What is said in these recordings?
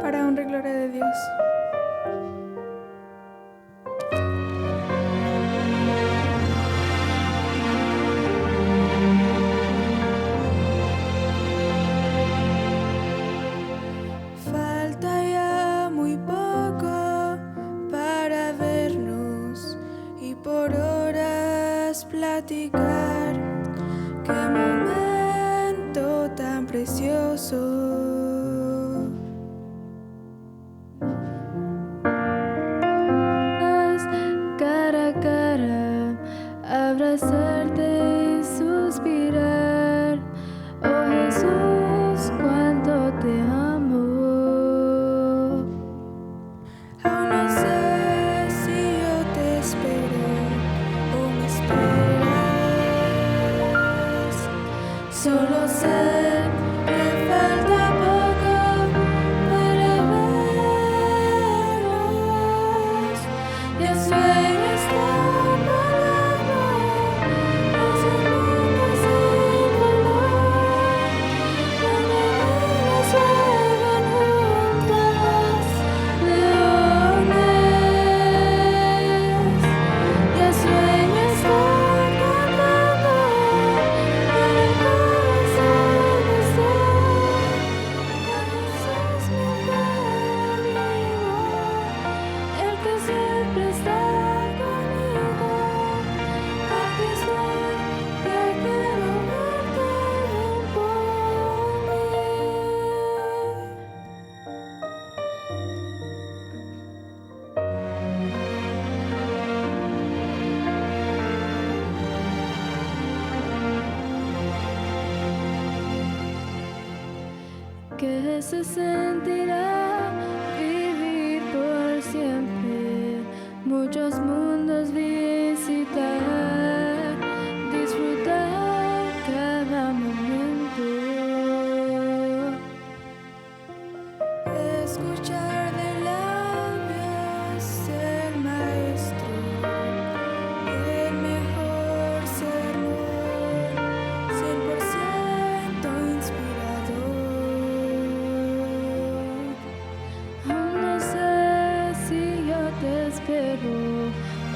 para honra y gloria de Dios. Falta ya muy poco para vernos y por horas platicar. Qué momento tan precioso. Cara a cara, abrazarte y suspirar. Oh Jesús, cuánto te amo. Aún no sé si yo te espero o me esperas. Solo sé que falta poco para vernos. Ya sueño estar volando hacia el mundo sin dolor, donde niños juegan juntas leones. Ya sueño estar cantando en el corazón de Jesús, mi fiel amigo, el que siempre está conmigo. Aquí estoy, ya quiero verte, ven por mí. ¿Qué se sentirá vivir por siempre? Muchos mundos visitar, disfrutar cada momento. Escuchar de labios del maestro el mejor sermón, 100% inspirador. Aún no sé si yo te espero o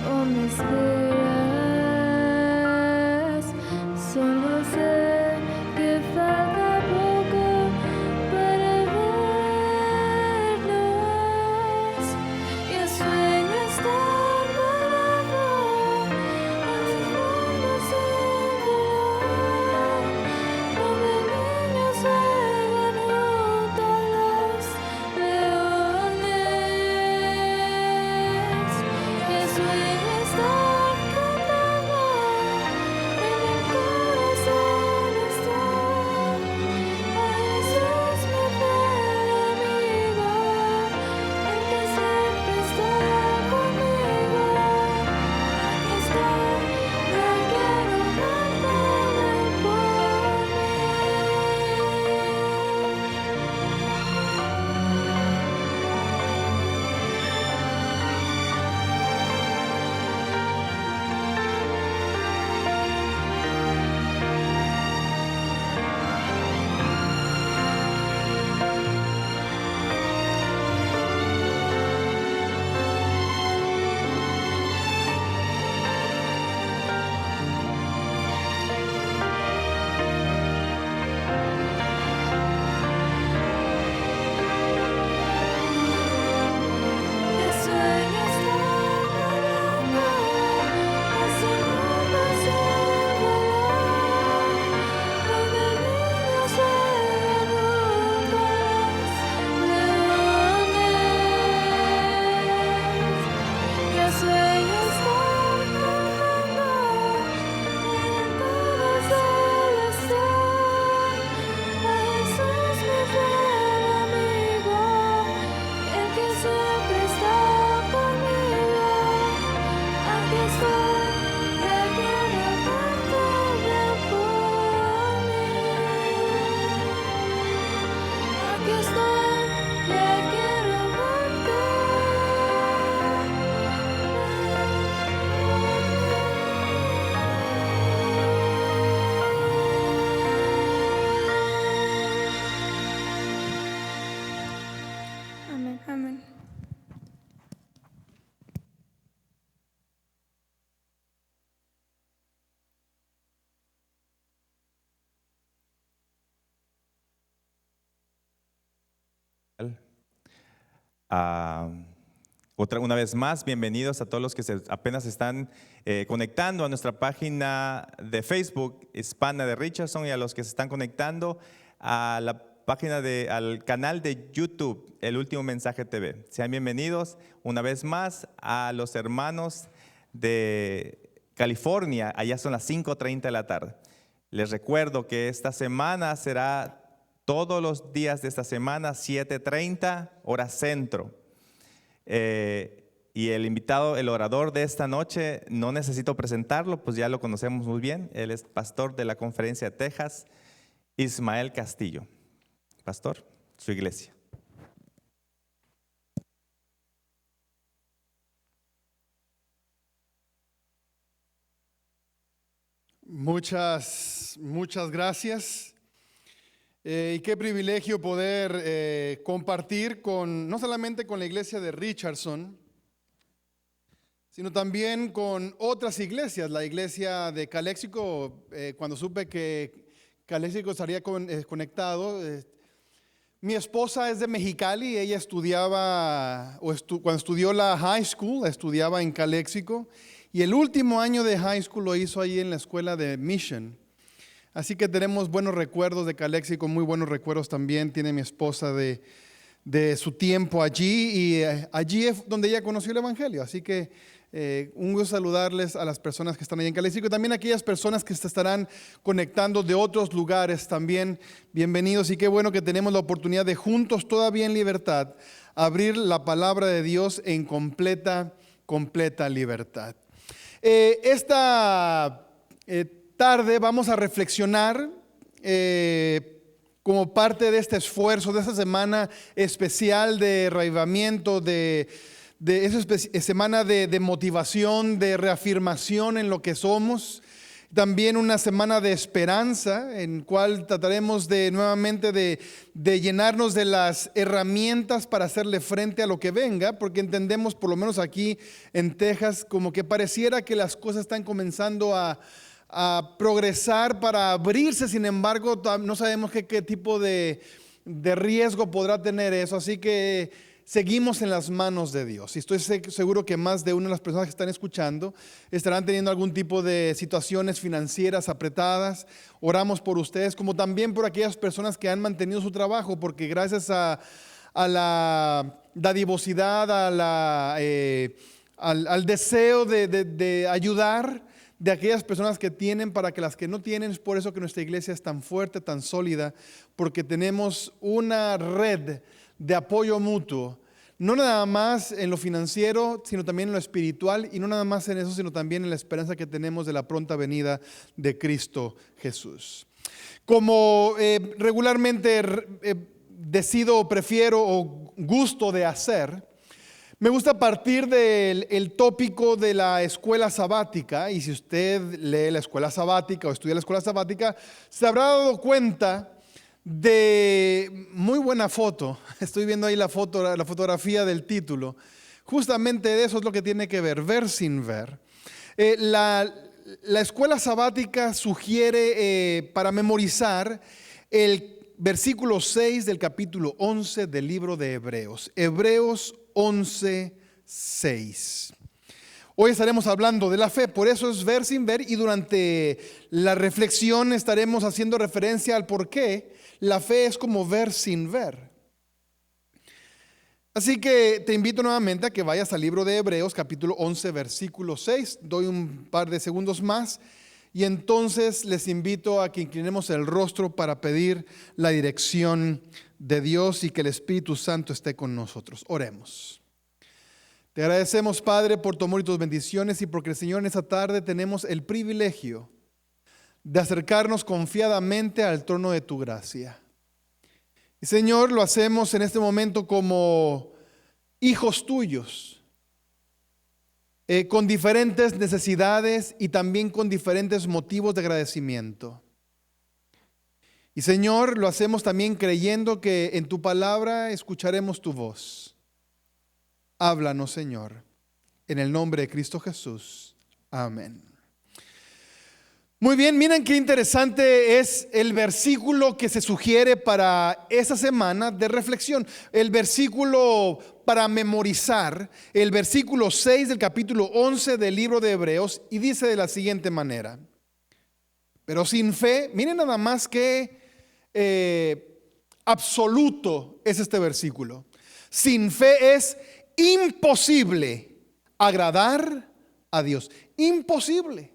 Una vez más, bienvenidos a todos los que apenas están conectando a nuestra página de Facebook Hispana de Richardson y a los que se están conectando a la página al canal de YouTube, El Último Mensaje TV. Sean bienvenidos una vez más a los hermanos de California. Allá son las 5:30 de la tarde. Les recuerdo que esta semana será todos los días de esta semana, 7:30, hora centro. Y el invitado, el orador de esta noche, no necesito presentarlo, pues ya lo conocemos muy bien. Él es pastor de la Conferencia de Texas, Ismael Castillo. Pastor, su iglesia. Muchas gracias. Y qué privilegio poder compartir no solamente con la iglesia de Richardson, sino también con otras iglesias. La iglesia de Calexico, cuando supe que Calexico estaría conectado, mi esposa es de Mexicali, ella estudiaba, cuando estudió la high school, estudiaba en Calexico, y el último año de high school lo hizo ahí en la escuela de Mission. Así que tenemos buenos recuerdos de Calexico, muy buenos recuerdos también tiene mi esposa de su tiempo allí, y allí es donde ella conoció el Evangelio. Así que un gusto saludarles a las personas que están ahí en Calexico y también a aquellas personas que se estarán conectando de otros lugares también. Bienvenidos, y qué bueno que tenemos la oportunidad de juntos, todavía en libertad, abrir la palabra de Dios en completa libertad. Esta tarde vamos a reflexionar como parte de este esfuerzo, de esta semana especial de reavivamiento, de esa semana de motivación, de reafirmación en lo que somos. También una semana de esperanza, en cual trataremos nuevamente de llenarnos de las herramientas para hacerle frente a lo que venga, porque entendemos, por lo menos aquí en Texas, como que pareciera que las cosas están comenzando a progresar para abrirse. Sin embargo, no sabemos qué tipo de riesgo podrá tener eso, así que seguimos en las manos de Dios. Y estoy seguro que más de una de las personas que están escuchando estarán teniendo algún tipo de situaciones financieras apretadas. Oramos por ustedes, como también por aquellas personas que han mantenido su trabajo, porque gracias a la dadivosidad, al deseo de ayudar de aquellas personas que tienen para que las que no tienen. Es por eso que nuestra iglesia es tan fuerte, tan sólida, porque tenemos una red de apoyo mutuo, no nada más en lo financiero, sino también en lo espiritual, y no nada más en eso, sino también en la esperanza que tenemos de la pronta venida de Cristo Jesús. Como regularmente prefiero o gusto de hacer, me gusta partir del tópico de la escuela sabática, y si usted lee la escuela sabática o estudia la escuela sabática, se habrá dado cuenta de muy buena foto. Estoy viendo ahí la fotografía del título. Justamente de eso es lo que tiene que ver sin ver. La escuela sabática sugiere para memorizar el versículo 6 del capítulo 11 del libro de Hebreos. Hebreos 11:6. Hoy estaremos hablando de la fe, por eso es ver sin ver, y durante la reflexión estaremos haciendo referencia al por qué la fe es como ver sin ver. Así que te invito nuevamente a que vayas al libro de Hebreos, capítulo 11, versículo 6. Doy un par de segundos más y entonces les invito a que inclinemos el rostro para pedir la dirección de Dios y que el Espíritu Santo esté con nosotros. Oremos. Te agradecemos, Padre, por tu amor y tus bendiciones, y porque, Señor, en esta tarde tenemos el privilegio de acercarnos confiadamente al trono de tu gracia. Y, Señor, lo hacemos en este momento como hijos tuyos, con diferentes necesidades y también con diferentes motivos de agradecimiento. Y, Señor, lo hacemos también creyendo que en tu palabra escucharemos tu voz. Háblanos, Señor, en el nombre de Cristo Jesús. Amén. Muy bien, miren qué interesante es el versículo que se sugiere para esta semana de reflexión. El versículo para memorizar, el versículo 6 del capítulo 11 del libro de Hebreos, y dice de la siguiente manera: pero sin fe, miren nada más que absoluto es este versículo. Sin fe es imposible agradar a Dios. Imposible.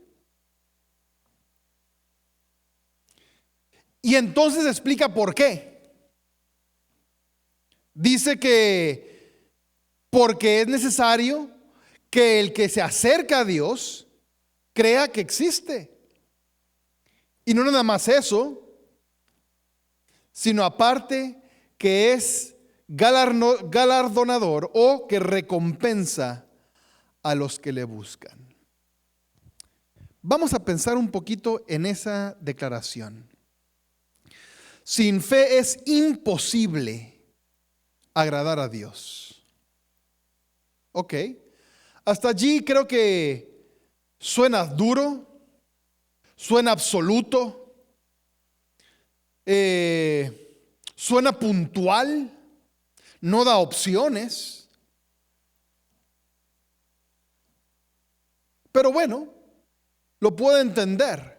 Y entonces explica por qué. Dice que porque es necesario que el que se acerca a Dios crea que existe. Y no nada más eso, sino aparte que es galardonador o que recompensa a los que le buscan. Vamos a pensar un poquito en esa declaración. Sin fe es imposible agradar a Dios. Ok, hasta allí creo que suena duro, suena absoluto, suena puntual, no da opciones. Pero bueno, lo puedo entender.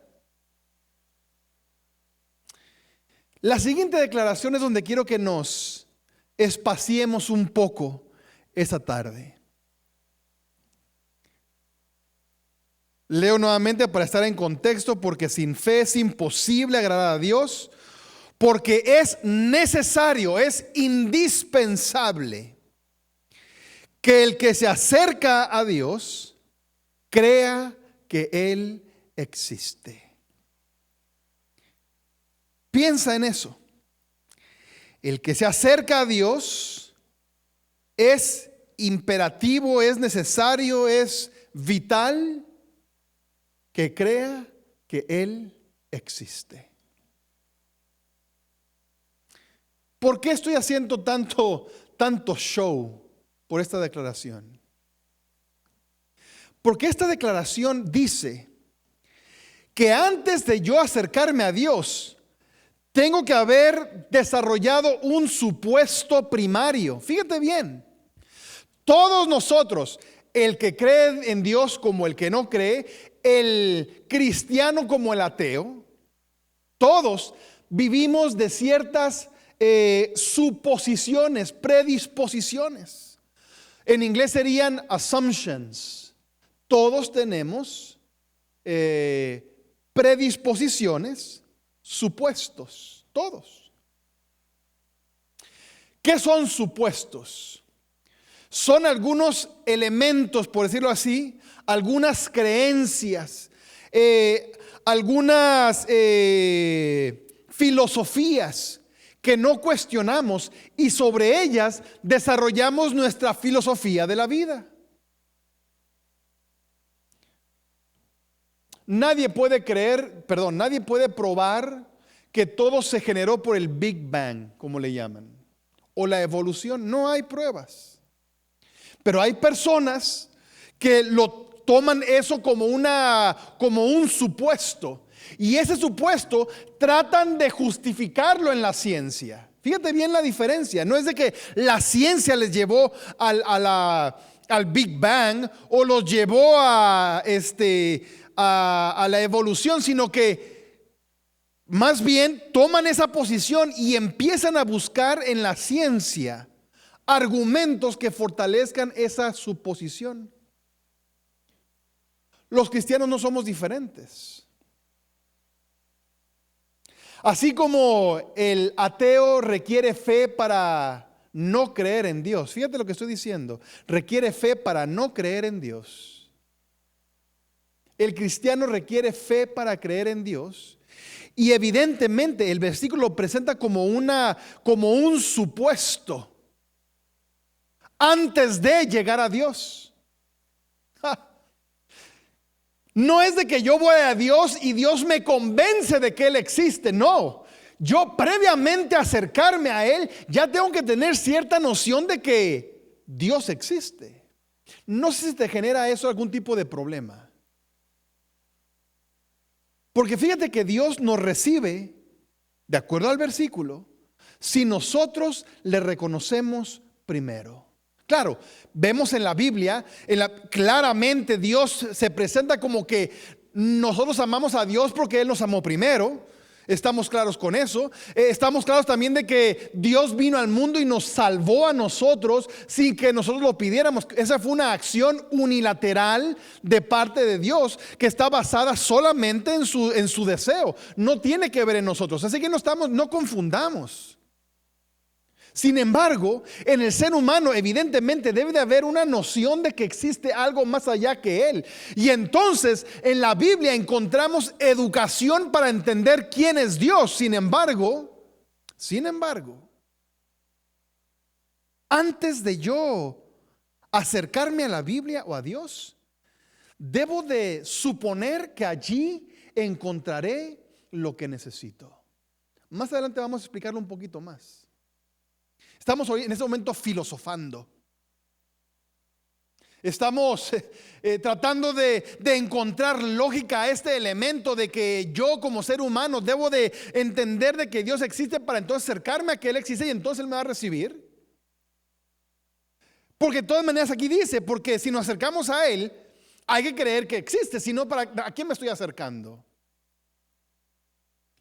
La siguiente declaración es donde quiero que nos espaciemos un poco esta tarde. Leo nuevamente para estar en contexto: porque sin fe es imposible agradar a Dios, porque es necesario, es indispensable que el que se acerca a Dios crea que Él existe. Piensa en eso. El que se acerca a Dios es imperativo, es necesario, es vital que crea que Él existe. ¿Por qué estoy haciendo tanto show por esta declaración? Porque esta declaración dice que antes de yo acercarme a Dios, tengo que haber desarrollado un supuesto primario. Fíjate bien, todos nosotros, el que cree en Dios como el que no cree, el cristiano como el ateo, todos vivimos de ciertas suposiciones, predisposiciones. En inglés serían assumptions. Todos tenemos predisposiciones, supuestos, todos. ¿Qué son supuestos? Son algunos elementos, por decirlo así, algunas creencias, algunas filosofías que no cuestionamos y sobre ellas desarrollamos nuestra filosofía de la vida. Nadie puede probar que todo se generó por el Big Bang, como le llaman, o la evolución. No hay pruebas. Pero hay personas que lo toman eso como un supuesto, y ese supuesto tratan de justificarlo en la ciencia. Fíjate bien la diferencia. No es de que la ciencia les llevó al Big Bang o los llevó a la evolución, sino que más bien toman esa posición y empiezan a buscar en la ciencia argumentos que fortalezcan esa suposición. Los cristianos no somos diferentes. Así como el ateo requiere fe para no creer en Dios, fíjate lo que estoy diciendo, requiere fe para no creer en Dios. El cristiano requiere fe para creer en Dios, y evidentemente el versículo lo presenta como un supuesto antes de llegar a Dios. No es de que yo voy a Dios y Dios me convence de que Él existe. No, yo previamente acercarme a Él ya tengo que tener cierta noción de que Dios existe. No sé si te genera eso algún tipo de problema. Porque fíjate que Dios nos recibe, de acuerdo al versículo, si nosotros le reconocemos primero. Claro, vemos en la Biblia, claramente Dios se presenta como que nosotros amamos a Dios porque Él nos amó primero. Estamos claros con eso. Estamos claros también de que Dios vino al mundo y nos salvó a nosotros sin que nosotros lo pidiéramos. Esa fue una acción unilateral de parte de Dios que está basada solamente en su deseo. No tiene que ver en nosotros. Así que no confundamos. Sin embargo, en el ser humano evidentemente debe de haber una noción de que existe algo más allá que él. Y entonces en la Biblia encontramos educación para entender quién es Dios. Sin embargo, antes de yo acercarme a la Biblia o a Dios, debo de suponer que allí encontraré lo que necesito. Más adelante vamos a explicarlo un poquito más. Estamos hoy en este momento filosofando. Estamos tratando de encontrar lógica a este elemento de que yo como ser humano debo de entender de que Dios existe para entonces acercarme a que Él existe y entonces Él me va a recibir. Porque de todas maneras aquí dice, porque si nos acercamos a Él hay que creer que existe, si no, ¿a quién me estoy acercando?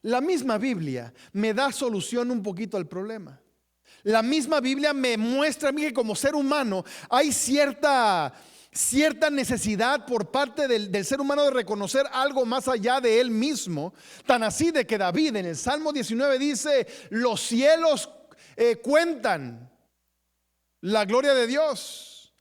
La misma Biblia me da solución un poquito al problema. La misma Biblia me muestra a mí que como ser humano hay cierta necesidad por parte del ser humano de reconocer algo más allá de él mismo. Tan así de que David en el Salmo 19 dice: los cielos cuentan la gloria de Dios.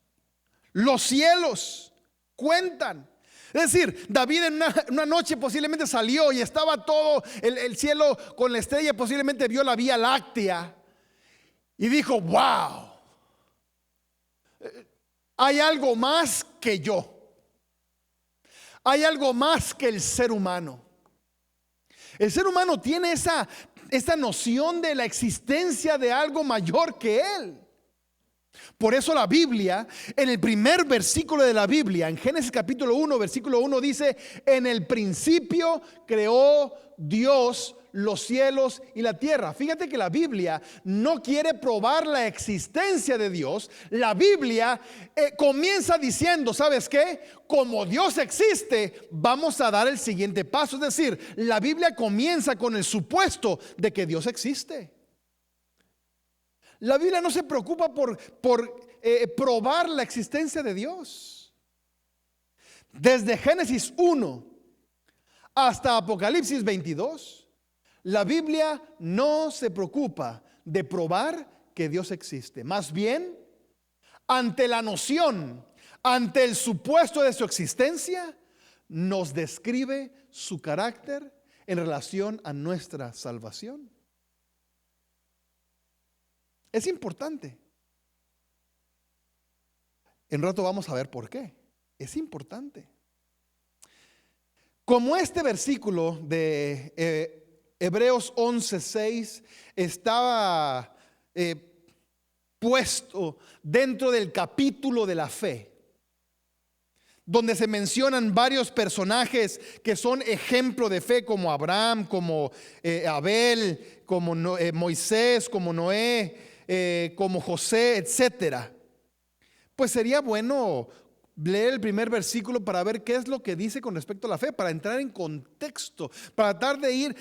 Los cielos cuentan. Es decir, David en una noche posiblemente salió y estaba todo el cielo con la estrella, posiblemente vio la Vía Láctea. Y dijo: wow, hay algo más que yo. Hay algo más que el ser humano. El ser humano tiene esa noción de la existencia de algo mayor que él. Por eso la Biblia, en el primer versículo de la Biblia, en Génesis capítulo 1, versículo 1 dice: en el principio creó Dios los cielos y la tierra. Fíjate que la Biblia no quiere probar la existencia de Dios. La Biblia comienza diciendo: ¿sabes qué? Como Dios existe, vamos a dar el siguiente paso. Es decir, la Biblia comienza con el supuesto de que Dios existe. La Biblia no se preocupa por probar la existencia de Dios. Desde Génesis 1 hasta Apocalipsis 22, la Biblia no se preocupa de probar que Dios existe. Más bien, ante la noción, ante el supuesto de su existencia, nos describe su carácter en relación a nuestra salvación. Es importante. En rato vamos a ver por qué. Es importante. Como este versículo de Hebreos 11:6 estaba puesto dentro del capítulo de la fe, donde se mencionan varios personajes que son ejemplo de fe, como Abraham, como Abel, como Moisés, como Noé, como José, etcétera. Pues sería bueno leer el primer versículo para ver qué es lo que dice con respecto a la fe, para entrar en contexto, para tratar de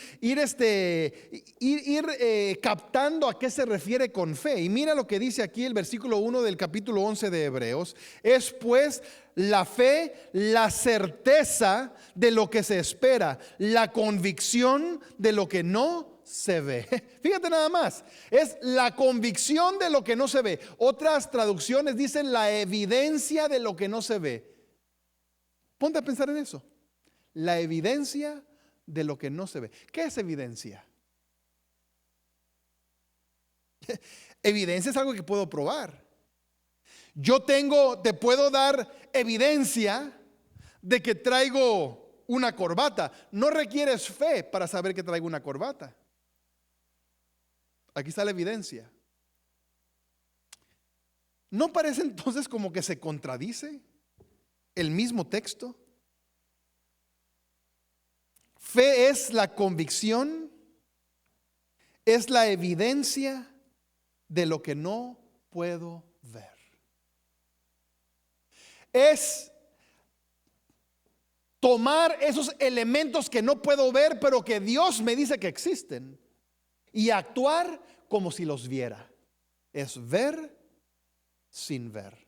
ir captando a qué se refiere con fe. Y mira lo que dice aquí el versículo 1 del capítulo 11 de Hebreos: es pues la fe, la certeza de lo que se espera, la convicción de lo que no se ve. Fíjate nada más, es la convicción de lo que no se ve. Otras traducciones dicen la evidencia de lo que no se ve. Ponte a pensar en eso. La evidencia de lo que no se ve. ¿Qué es evidencia? Evidencia es algo que puedo probar. Te puedo dar evidencia de que traigo una corbata. No requieres fe para saber que traigo una corbata. Aquí está la evidencia. ¿No parece entonces como que se contradice el mismo texto? Fe es la convicción, es la evidencia de lo que no puedo ver. Es tomar esos elementos que no puedo ver, pero que Dios me dice que existen, y actuar como si los viera. Es ver sin ver.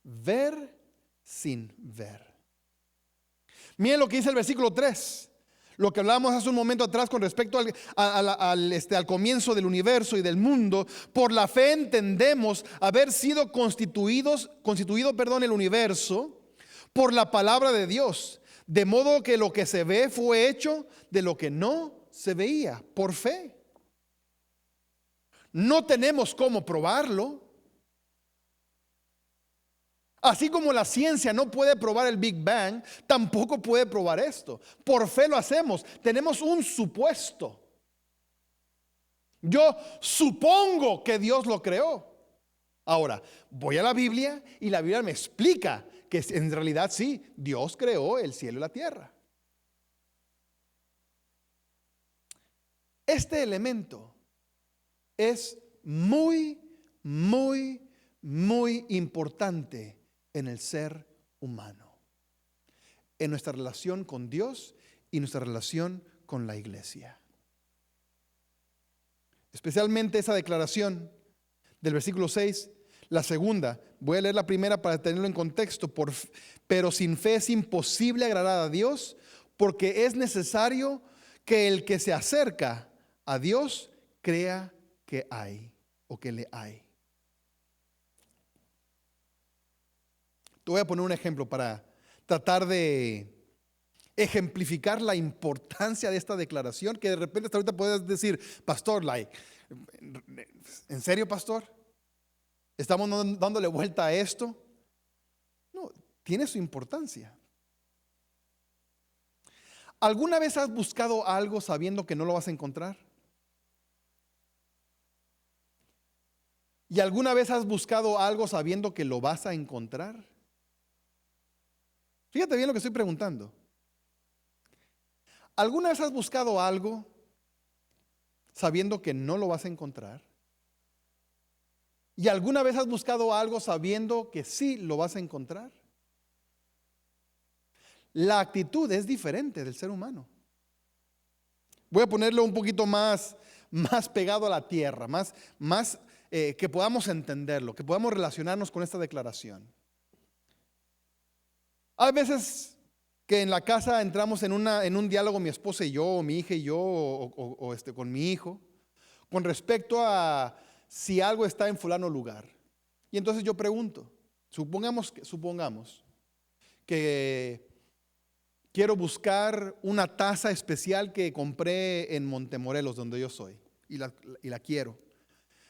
Ver sin ver. Miren lo que dice el versículo 3. Lo que hablábamos hace un momento atrás con respecto al comienzo del universo y del mundo. Por la fe entendemos haber sido constituido el universo por la palabra de Dios, de modo que lo que se ve fue hecho de lo que no se veía, por fe. No tenemos cómo probarlo. Así como la ciencia no puede probar el Big Bang, tampoco puede probar esto. Por fe lo hacemos. Tenemos un supuesto. Yo supongo que Dios lo creó. Ahora, voy a la Biblia y la Biblia me explica que en realidad sí, Dios creó el cielo y la tierra. Este elemento es muy, muy, muy importante en el ser humano, en nuestra relación con Dios y nuestra relación con la iglesia. Especialmente esa declaración del versículo 6, la segunda. Voy a leer la primera para tenerlo en contexto. Pero sin fe es imposible agradar a Dios, porque es necesario que el que se acerca a Dios crea que hay o que le hay. Te voy a poner un ejemplo para tratar de ejemplificar la importancia de esta declaración, que de repente hasta ahorita puedes decir, pastor, ¿en serio, pastor? ¿Estamos dándole vuelta a esto? No, tiene su importancia. ¿Alguna vez has buscado algo sabiendo que no lo vas a encontrar? ¿Y alguna vez has buscado algo sabiendo que lo vas a encontrar? Fíjate bien lo que estoy preguntando. ¿Alguna vez has buscado algo sabiendo que no lo vas a encontrar? ¿Y alguna vez has buscado algo sabiendo que sí lo vas a encontrar? La actitud es diferente del ser humano. Voy a ponerlo un poquito más pegado a la tierra, más que podamos entenderlo, que podamos relacionarnos con esta declaración. Hay veces que en la casa entramos en un diálogo mi esposa y yo, o mi hija y yo, o con mi hijo, con respecto a si algo está en fulano lugar. Y entonces yo pregunto, supongamos que quiero buscar una taza especial que compré en Montemorelos, donde yo soy, y la quiero.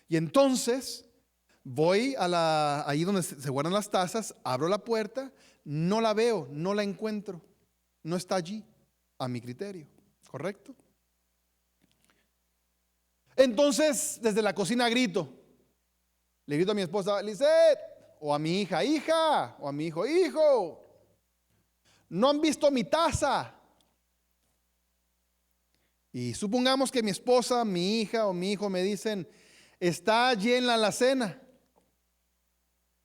Y entonces voy ahí donde se guardan las tazas, abro la puerta, no la veo, no la encuentro, no está allí, a mi criterio, ¿correcto? Entonces, desde la cocina le grito a mi esposa, Lisette, o a mi hija, hija, o a mi hijo, hijo, no han visto mi taza. Y supongamos que mi esposa, mi hija o mi hijo me dicen, está allí en la alacena.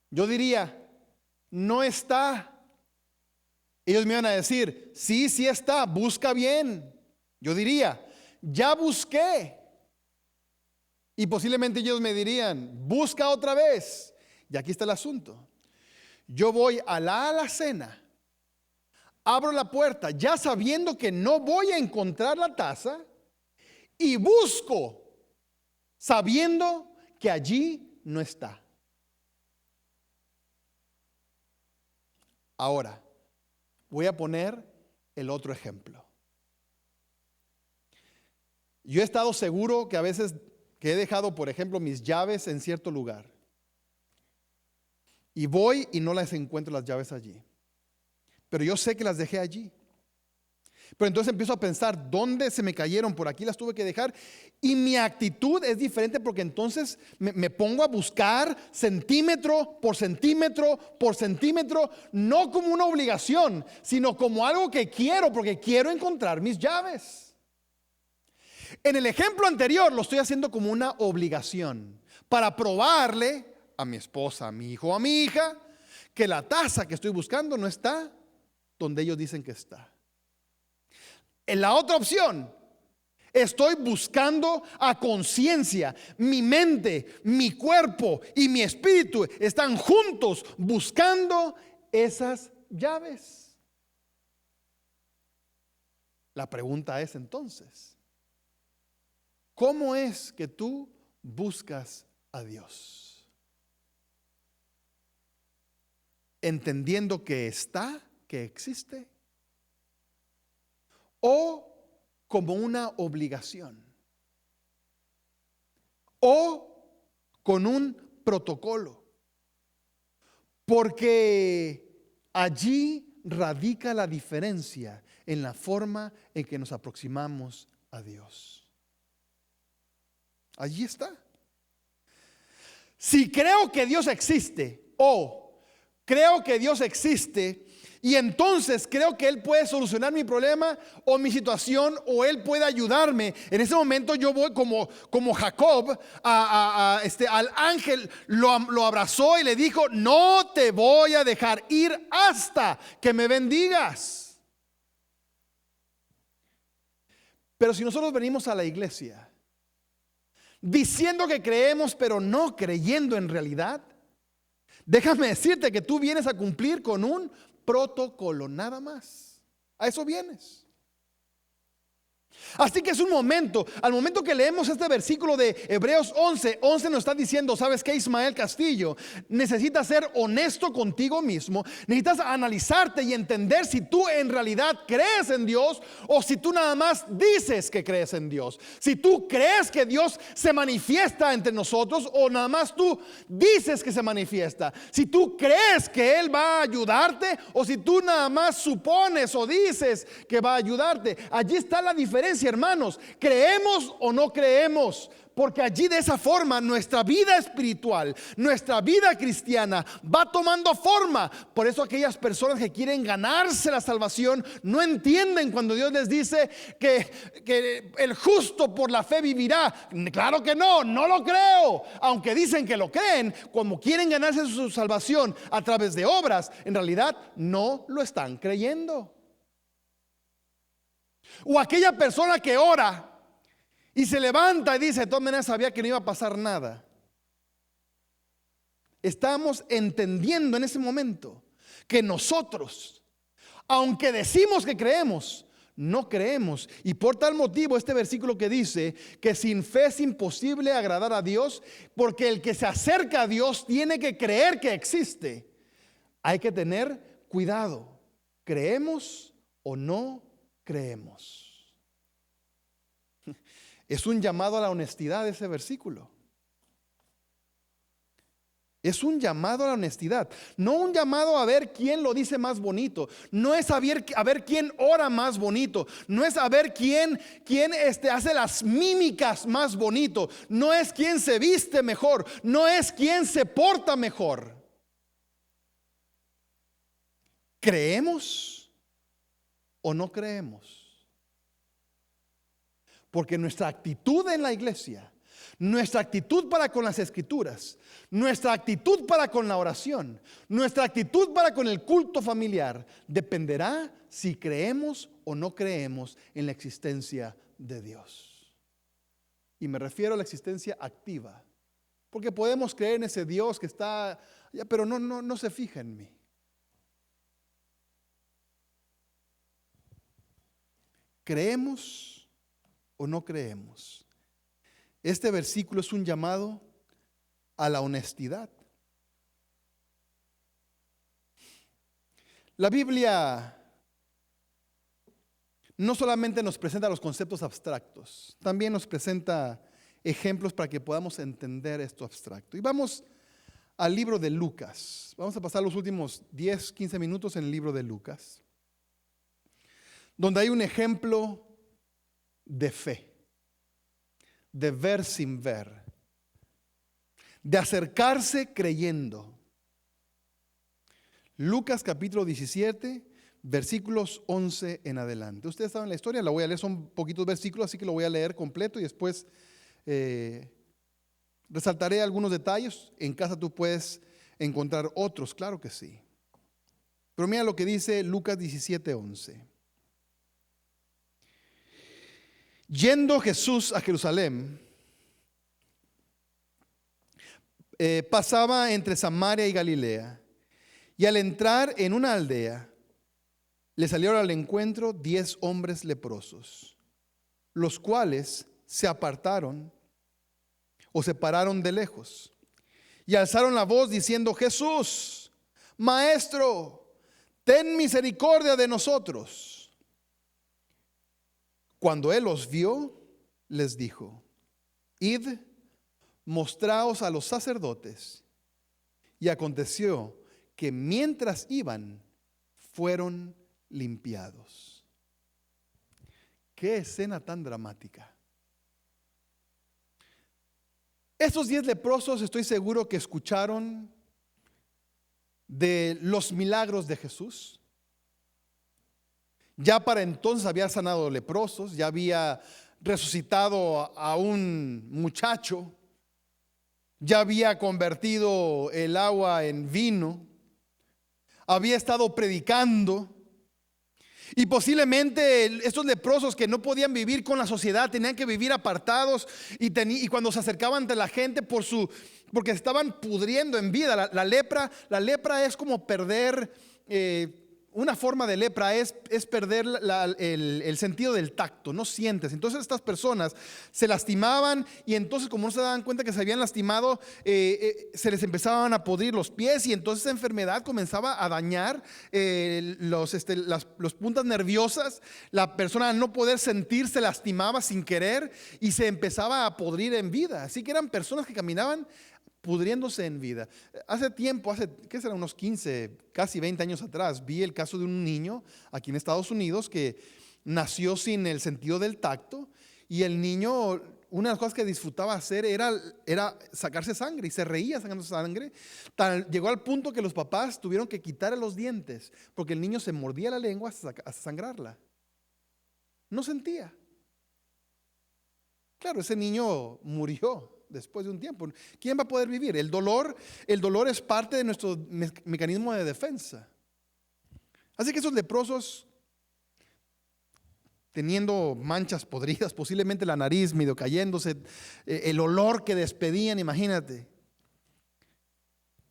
Yo diría, no está. Ellos me van a decir, sí, sí está, busca bien. Yo diría, ya busqué. Y posiblemente ellos me dirían, busca otra vez. Y aquí está el asunto. Yo voy a la alacena, abro la puerta, ya sabiendo que no voy a encontrar la taza, y busco, sabiendo que allí no está. Ahora, voy a poner el otro ejemplo. Yo he estado seguro que a veces que he dejado, por ejemplo, mis llaves en cierto lugar. Y voy y no las encuentro las llaves allí. Pero yo sé que las dejé allí. Pero entonces empiezo a pensar, ¿dónde se me cayeron? Por aquí las tuve que dejar. Y mi actitud es diferente porque entonces me pongo a buscar centímetro por centímetro por centímetro, no como una obligación, sino como algo que quiero, porque quiero encontrar mis llaves. En el ejemplo anterior lo estoy haciendo como una obligación para probarle a mi esposa, a mi hijo o a mi hija que la taza que estoy buscando no está donde ellos dicen que está. En la otra opción, estoy buscando a conciencia. Mi mente, mi cuerpo y mi espíritu están juntos buscando esas llaves. La pregunta es entonces, ¿cómo es que tú buscas a Dios? ¿Entendiendo que está, que existe? ¿O como una obligación? ¿O con un protocolo? Porque allí radica la diferencia en la forma en que nos aproximamos a Dios. Allí está. Si creo que Dios existe o creo que Dios existe y entonces creo que Él puede solucionar mi problema o mi situación, o Él puede ayudarme, en ese momento yo voy como Jacob al ángel, lo abrazó y le dijo: no te voy a dejar ir hasta que me bendigas. Pero si nosotros venimos a la iglesia diciendo que creemos pero no creyendo en realidad, déjame decirte que tú vienes a cumplir con un protocolo, nada más. A eso vienes. Así que es un momento, al momento que leemos este versículo de Hebreos 11 nos está diciendo: ¿sabes qué, Ismael Castillo? Necesitas ser honesto contigo mismo. Necesitas analizarte y entender si tú en realidad crees en Dios o si tú nada más dices que crees en Dios. Si tú crees que Dios se manifiesta entre nosotros o nada más tú dices que se manifiesta. Si tú crees que Él va a ayudarte o si tú nada más supones o dices que va a ayudarte. Allí está la diferencia, hermanos. ¿Creemos o no creemos? Porque allí de esa forma nuestra vida espiritual, nuestra vida cristiana va tomando forma. Por eso aquellas personas que quieren ganarse la salvación no entienden cuando Dios les dice que el justo por la fe vivirá. Claro que no lo creo. Aunque dicen que lo creen, como quieren ganarse su salvación a través de obras, en realidad no lo están creyendo. O aquella persona que ora y se levanta y dice: de todas maneras sabía que no iba a pasar nada. Estamos entendiendo en ese momento que nosotros, aunque decimos que creemos, no creemos. Y por tal motivo este versículo que dice que sin fe es imposible agradar a Dios, porque el que se acerca a Dios tiene que creer que existe. Hay que tener cuidado. ¿Creemos o no creemos? Es un llamado a la honestidad ese versículo. Es un llamado a la honestidad, no un llamado a ver quién lo dice más bonito. No es a ver quién ora más bonito. No es a ver quién hace las mímicas más bonito. No es quién se viste mejor. No es quién se porta mejor. ¿Creemos o no creemos? Porque nuestra actitud en la iglesia, nuestra actitud para con las escrituras, nuestra actitud para con la oración, nuestra actitud para con el culto familiar dependerá si creemos o no creemos en la existencia de Dios. Y me refiero a la existencia activa, porque podemos creer en ese Dios que está allá, pero no se fija en mí. ¿Creemos o no creemos? Este versículo es un llamado a la honestidad. La Biblia no solamente nos presenta los conceptos abstractos, también nos presenta ejemplos para que podamos entender esto abstracto. Y vamos al libro de Lucas. Vamos a pasar los últimos 10, 15 minutos en el libro de Lucas. donde hay un ejemplo de fe, de ver sin ver, de acercarse creyendo. Lucas capítulo 17, versículos 11 en adelante. Ustedes saben la historia, la voy a leer, son poquitos versículos, así que lo voy a leer completo y después resaltaré algunos detalles. En casa tú puedes encontrar otros, claro que sí. Pero mira lo que dice Lucas 17, 11. Yendo Jesús a Jerusalén, pasaba entre Samaria y Galilea, y al entrar en una aldea, le salieron al encuentro 10 hombres leprosos, los cuales se apartaron o se pararon de lejos y alzaron la voz diciendo: Jesús, Maestro, ten misericordia de nosotros. Cuando él los vio, les dijo: Id, mostraos a los sacerdotes. Y aconteció que mientras iban, fueron limpiados. Qué escena tan dramática. Estos 10 leprosos, estoy seguro que escucharon de los milagros de Jesús. Ya para entonces había sanado leprosos, ya había resucitado a un muchacho, ya había convertido el agua en vino, había estado predicando. Y posiblemente estos leprosos que no podían vivir con la sociedad, tenían que vivir apartados, y cuando se acercaban ante la gente porque estaban pudriendo en vida. La lepra es como perder, una forma de lepra es perder el sentido del tacto, no sientes. Entonces estas personas se lastimaban, y entonces, como no se daban cuenta que se habían lastimado, se les empezaban a podrir los pies, y entonces esa enfermedad comenzaba a dañar las puntas nerviosas. La persona, al no poder sentir, se lastimaba sin querer y se empezaba a podrir en vida. Así que eran personas que caminaban pudriéndose en vida. Hace tiempo, ¿qué será? Unos 15, casi 20 años atrás, vi el caso de un niño aquí en Estados Unidos que nació sin el sentido del tacto, y el niño, una de las cosas que disfrutaba hacer era sacarse sangre, y se reía sacando sangre. Llegó al punto que los papás tuvieron que quitarle los dientes porque el niño se mordía la lengua hasta sangrarla. No sentía. Claro, ese niño murió después de un tiempo. ¿Quién va a poder vivir? El dolor es parte de nuestro mecanismo de defensa. Así que esos leprosos, teniendo manchas podridas, posiblemente la nariz medio cayéndose, el olor que despedían, imagínate.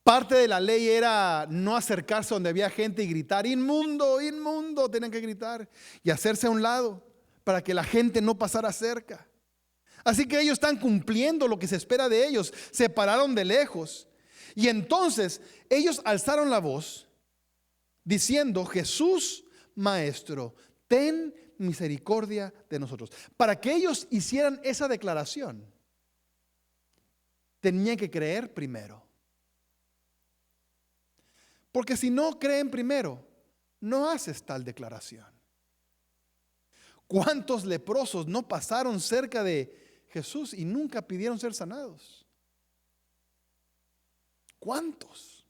Parte de la ley era no acercarse donde había gente y gritar: inmundo, inmundo, tenían que gritar y hacerse a un lado para que la gente no pasara cerca. Así que ellos están cumpliendo lo que se espera de ellos. Se pararon de lejos, y entonces ellos alzaron la voz diciendo: Jesús, Maestro, ten misericordia de nosotros. Para que ellos hicieran esa declaración, tenían que creer primero. Porque si no creen primero, no haces tal declaración. ¿Cuántos leprosos no pasaron cerca de Jesús y nunca pidieron ser sanados? ¿Cuántos?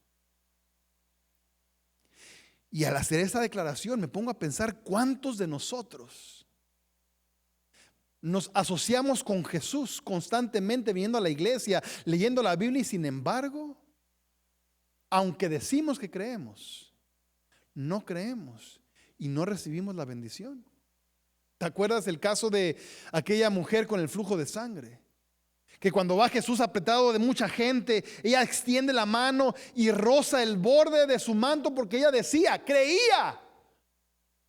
Y al hacer esta declaración me pongo a pensar: ¿cuántos de nosotros nos asociamos con Jesús constantemente, viniendo a la iglesia, leyendo la Biblia, y sin embargo, aunque decimos que creemos, no creemos y no recibimos la bendición? ¿Te acuerdas del caso de aquella mujer con el flujo de sangre? Que cuando va Jesús apretado de mucha gente, ella extiende la mano y roza el borde de su manto, porque ella decía, creía: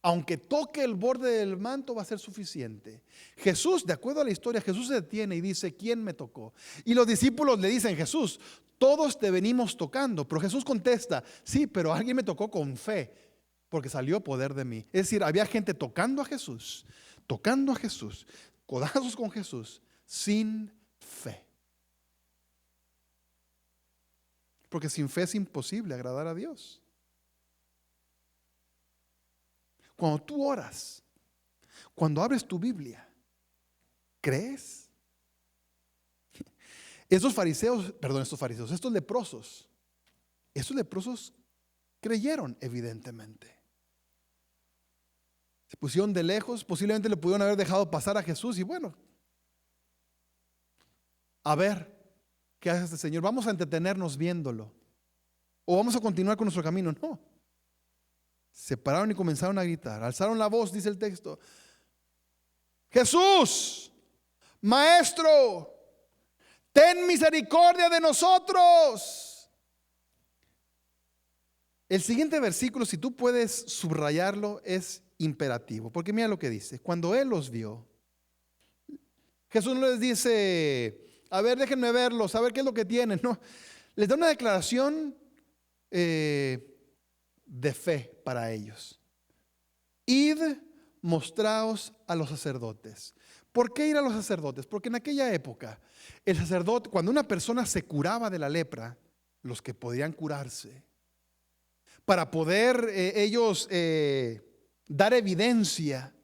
aunque toque el borde del manto va a ser suficiente. Jesús, de acuerdo a la historia, Jesús se detiene y dice: ¿quién me tocó? Y los discípulos le dicen: Jesús, todos te venimos tocando. Pero Jesús contesta: sí, pero alguien me tocó con fe, porque salió poder de mí. Es decir, había gente tocando a Jesús, codazos con Jesús, sin fe. Porque sin fe es imposible agradar a Dios. Cuando tú oras, Cuando abres tu Biblia, ¿crees? Estos leprosos creyeron evidentemente. Se pusieron de lejos, posiblemente le pudieron haber dejado pasar a Jesús y bueno, a ver, ¿qué hace este señor? Vamos a entretenernos viéndolo o vamos a continuar con nuestro camino. No, se pararon y comenzaron a gritar, alzaron la voz, dice el texto: Jesús, Maestro, ten misericordia de nosotros. El siguiente versículo, si tú puedes subrayarlo, es imperativo, porque mira lo que dice: cuando Él los vio, Jesús no les dice, a ver, déjenme verlos, a ver qué es lo que tienen. No, les da una declaración de fe para ellos. Id, mostraos a los sacerdotes. ¿Por qué ir a los sacerdotes? Porque en aquella época el sacerdote, cuando una persona se curaba de la lepra, los que podían curarse, para poder ellos dar evidencia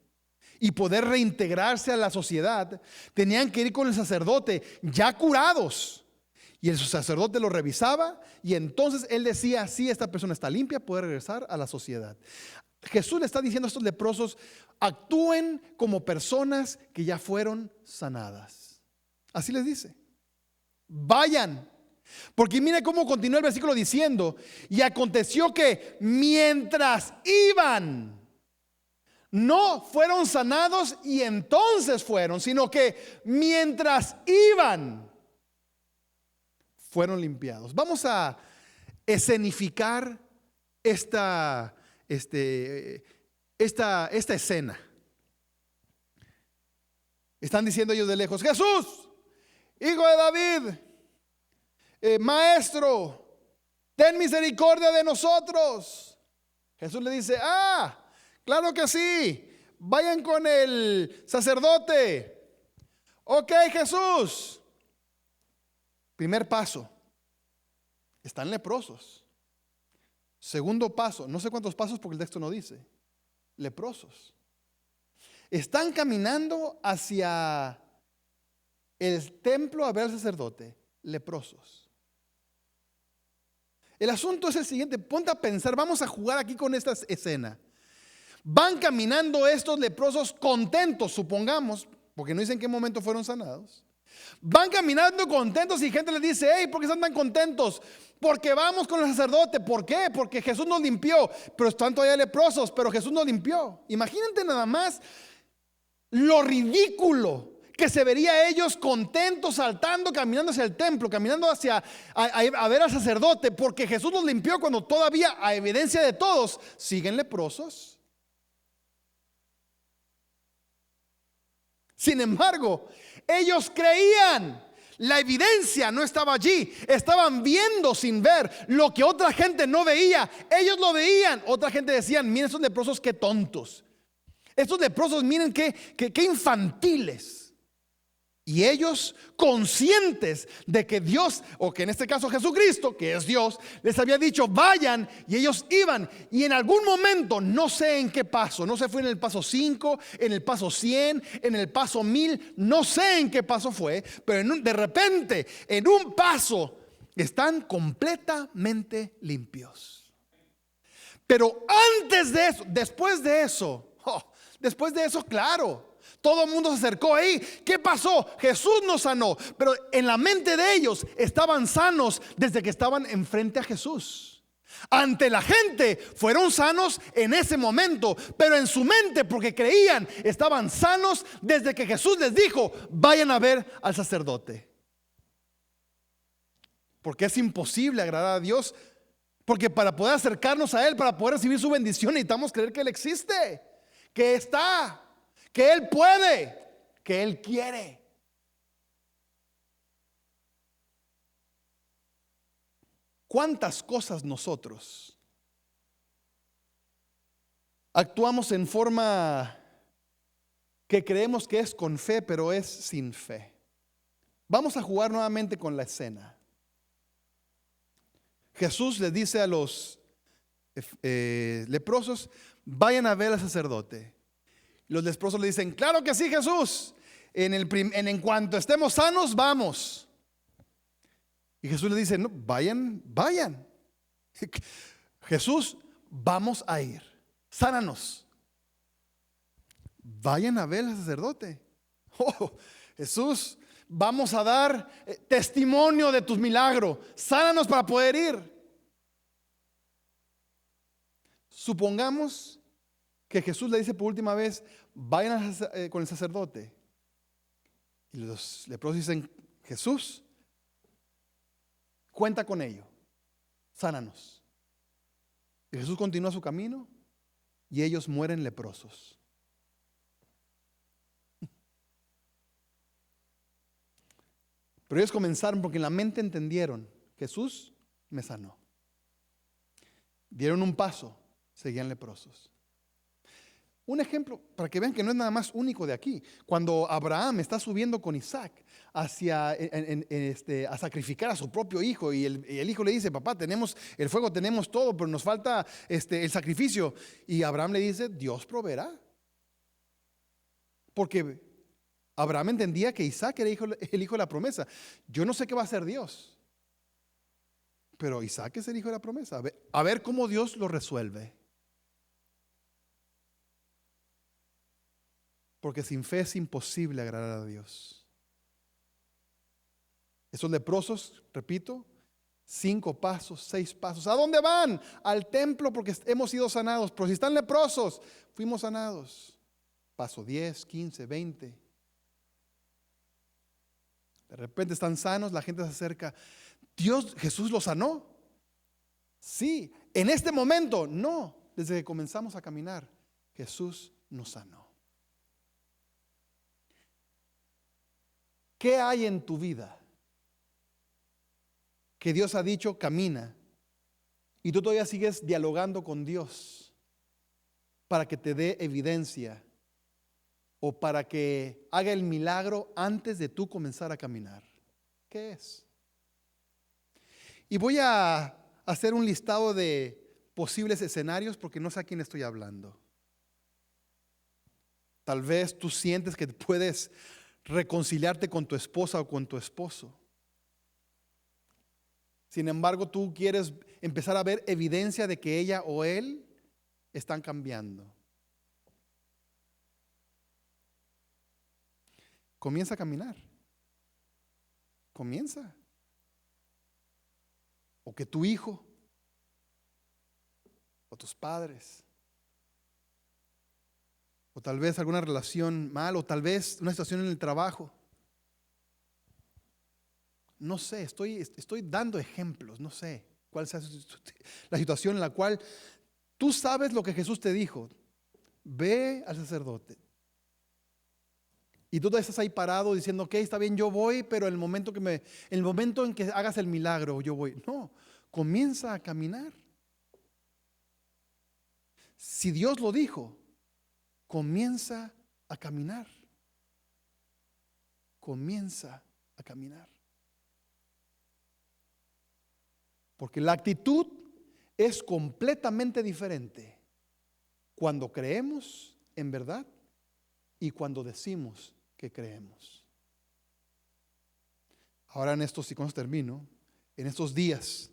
y poder reintegrarse a la sociedad, tenían que ir con el sacerdote ya curados. Y el sacerdote lo revisaba y entonces él decía: si esta persona está limpia, puede regresar a la sociedad. Jesús le está diciendo a estos leprosos: actúen como personas que ya fueron sanadas. Así les dice: vayan. Porque mire cómo continúa el versículo diciendo: y aconteció que mientras iban, no fueron sanados y entonces fueron, sino que mientras iban, fueron limpiados. Vamos a escenificar esta escena. Están diciendo ellos de lejos: Jesús, hijo de David, Maestro, ten misericordia de nosotros. Jesús le dice: claro que sí, vayan con el sacerdote. Ok, Jesús. Primer paso, están leprosos. Segundo paso, no sé cuántos pasos porque el texto no dice. Leprosos. Están caminando hacia el templo a ver al sacerdote. Leprosos. El asunto es el siguiente, ponte a pensar, vamos a jugar aquí con esta escena. Van caminando estos leprosos contentos, supongamos, porque no dicen en qué momento fueron sanados. Van caminando contentos y gente les dice: hey, ¿por qué están tan contentos? Porque vamos con el sacerdote. ¿Por qué? Porque Jesús nos limpió. Pero están todavía leprosos, pero Jesús nos limpió. Imagínate nada más lo ridículo que se vería ellos contentos, saltando, caminando hacia el templo, caminando hacia a ver al sacerdote, porque Jesús nos limpió, cuando todavía, a evidencia de todos, siguen leprosos. Sin embargo, ellos creían, la evidencia no estaba allí, estaban viendo sin ver lo que otra gente no veía. Ellos lo veían, otra gente decían: miren estos leprosos, qué tontos. Estos leprosos, miren qué infantiles. Y ellos, conscientes de que Dios, o que en este caso Jesucristo, que es Dios, les había dicho: vayan, y ellos iban. Y en algún momento, no sé en qué paso, no sé, fue en el paso 5, en el paso 100, en el paso 1000, no sé en qué paso fue, pero de repente, en un paso, están completamente limpios. Pero antes de eso, después de eso, claro, todo el mundo se acercó ahí. ¿Qué pasó? Jesús nos sanó. Pero en la mente de ellos estaban sanos desde que estaban enfrente a Jesús. Ante la gente fueron sanos en ese momento, pero en su mente, porque creían, estaban sanos desde que Jesús les dijo: vayan a ver al sacerdote. Porque es imposible agradar a Dios, porque para poder acercarnos a Él, para poder recibir su bendición, necesitamos creer que Él existe, que está, que Él puede, que Él quiere. ¿Cuántas cosas nosotros actuamos en forma que creemos que es con fe, pero es sin fe? Vamos a jugar nuevamente con la escena. Jesús les dice a los leprosos: vayan a ver al sacerdote. Los leprosos le dicen, claro que sí, Jesús. En cuanto estemos sanos, vamos. Y Jesús le dice, no, vayan. Jesús, vamos a ir. Sánanos. Vayan a ver al sacerdote. Oh, Jesús, vamos a dar testimonio de tus milagros. Sánanos para poder ir. Supongamos que Jesús le dice por última vez, vayan con el sacerdote. Y los leprosos dicen, Jesús, cuenta con ello, sánanos. Y Jesús continúa su camino y ellos mueren leprosos. Pero ellos comenzaron porque en la mente entendieron, Jesús me sanó. Dieron un paso, seguían leprosos. Un ejemplo para que vean que no es nada más único de aquí. Cuando Abraham está subiendo con Isaac a sacrificar a su propio hijo y el hijo le dice, papá, tenemos el fuego, tenemos todo, pero nos falta el sacrificio. Y Abraham le dice, Dios proveerá. Porque Abraham entendía que Isaac era el hijo de la promesa. Yo no sé qué va a hacer Dios, pero Isaac es el hijo de la promesa. A ver cómo Dios lo resuelve. Porque sin fe es imposible agradar a Dios. Esos leprosos, repito, 5 pasos, 6 pasos. ¿A dónde van? Al templo porque hemos sido sanados. Pero si están leprosos, fuimos sanados. Paso 10, 15, 20. De repente están sanos, la gente se acerca. ¿Jesús los sanó? Sí. En este momento, no. Desde que comenzamos a caminar, Jesús nos sanó. ¿Qué hay en tu vida que Dios ha dicho camina y tú todavía sigues dialogando con Dios para que te dé evidencia o para que haga el milagro antes de tú comenzar a caminar? ¿Qué es? Y voy a hacer un listado de posibles escenarios porque no sé a quién estoy hablando. Tal vez tú sientes que puedes reconciliarte con tu esposa o con tu esposo. Sin embargo, tú quieres empezar a ver evidencia de que ella o él están cambiando. Comienza a caminar. Comienza. O que tu hijo o tus padres o tal vez alguna relación mal, o tal vez una situación en el trabajo. No sé, estoy dando ejemplos, no sé cuál sea la situación en la cual tú sabes lo que Jesús te dijo. Ve al sacerdote. Y tú estás ahí parado diciendo, ok, está bien, yo voy, pero en el momento en que hagas el milagro, yo voy. No, comienza a caminar. Si Dios lo dijo, comienza a caminar. Comienza a caminar. Porque la actitud es completamente diferente cuando creemos en verdad y cuando decimos que creemos. Ahora en estos, y con esto termino, en estos días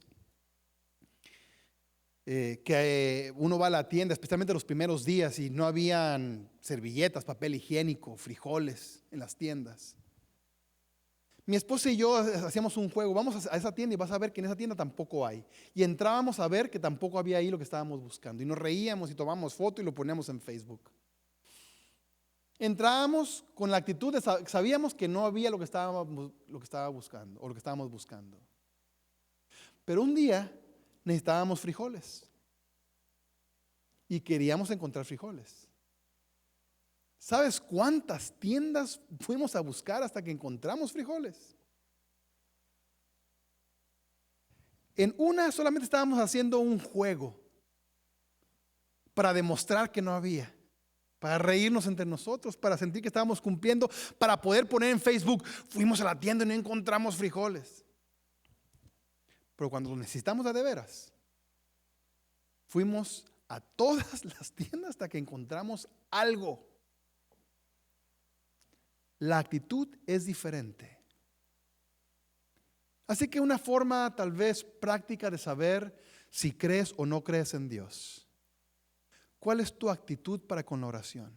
que uno va a la tienda, especialmente los primeros días, y no habían servilletas, papel higiénico, frijoles en las tiendas. Mi esposa y yo hacíamos un juego, vamos a esa tienda y vas a ver que en esa tienda tampoco hay. Y entrábamos a ver que tampoco había ahí lo que estábamos buscando. Y nos reíamos y tomamos foto y lo poníamos en Facebook. Entrábamos con la actitud de sabíamos que no había lo que estábamos buscando o lo que estábamos buscando. Pero un día necesitábamos frijoles y queríamos encontrar frijoles. ¿Sabes cuántas tiendas fuimos a buscar hasta que encontramos frijoles? En una solamente estábamos haciendo un juego para demostrar que no había, para reírnos entre nosotros, para sentir que estábamos cumpliendo, para poder poner en Facebook, fuimos a la tienda y no encontramos frijoles. Pero cuando lo necesitamos de veras, fuimos a todas las tiendas hasta que encontramos algo. la actitud es diferente. Así que una forma tal vez práctica de saber si crees o no crees en Dios. ¿Cuál es tu actitud para con la oración?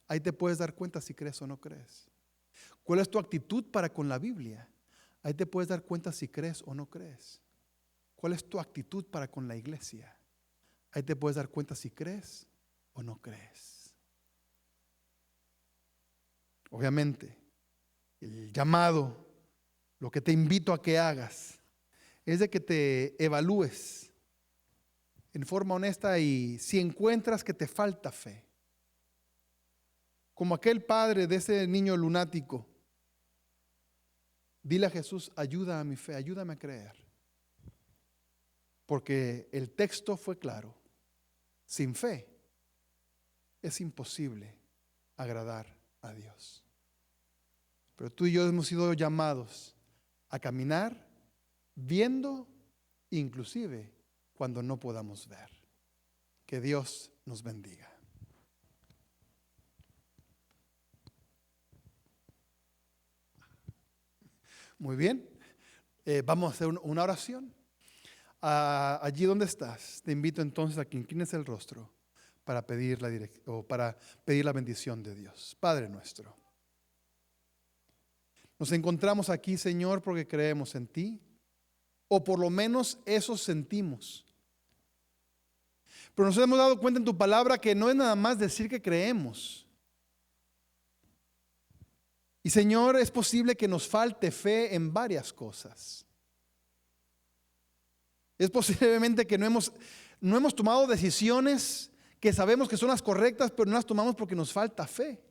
Ahí te puedes dar cuenta si crees o no crees. ¿Cuál es tu actitud para con la Biblia? Ahí te puedes dar cuenta si crees o no crees. ¿Cuál es tu actitud para con la iglesia? Ahí te puedes dar cuenta si crees o no crees. Obviamente, el llamado, lo que te invito a que hagas, es de que te evalúes en forma honesta y si encuentras que te falta fe, como aquel padre de ese niño lunático, dile a Jesús, ayuda a mi fe, ayúdame a creer. Porque el texto fue claro. Sin fe es imposible agradar a Dios. Pero tú y yo hemos sido llamados a caminar viendo, inclusive cuando no podamos ver. Que Dios nos bendiga. Muy bien, vamos a hacer una oración. Allí donde estás, te invito entonces a que inclines el rostro para pedir para pedir la bendición de Dios. Padre nuestro, nos encontramos aquí, Señor, porque creemos en ti, o por lo menos eso sentimos. Pero nos hemos dado cuenta en tu palabra que no es nada más decir que creemos. Y Señor, es posible que nos falte fe en varias cosas. Es posiblemente que no hemos tomado decisiones que sabemos que son las correctas, pero no las tomamos porque nos falta fe.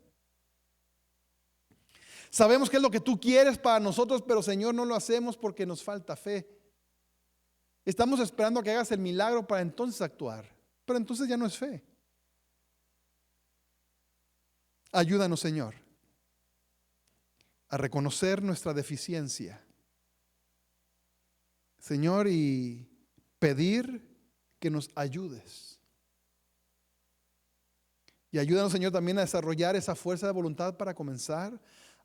Sabemos que es lo que tú quieres para nosotros, pero Señor, no lo hacemos porque nos falta fe. Estamos esperando a que hagas el milagro para entonces actuar, pero entonces ya no es fe. Ayúdanos, Señor, a reconocer nuestra deficiencia, Señor, y pedir que nos ayudes. Y ayúdanos, Señor, también a desarrollar esa fuerza de voluntad para comenzar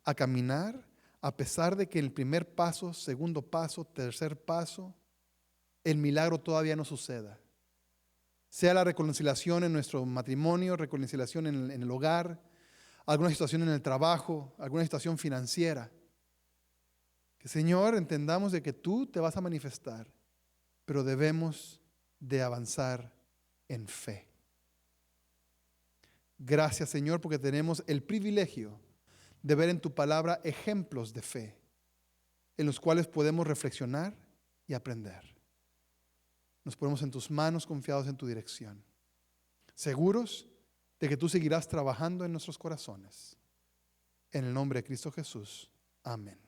a caminar, a pesar de que el primer paso, segundo paso, tercer paso, el milagro todavía no suceda. Sea la reconciliación en nuestro matrimonio, reconciliación en el hogar, alguna situación en el trabajo, alguna situación financiera. Que, Señor, entendamos de que tú te vas a manifestar, pero debemos de avanzar en fe. Gracias, Señor, porque tenemos el privilegio de ver en tu palabra ejemplos de fe en los cuales podemos reflexionar y aprender. Nos ponemos en tus manos confiados en tu dirección, seguros de que tú seguirás trabajando en nuestros corazones. En el nombre de Cristo Jesús. Amén.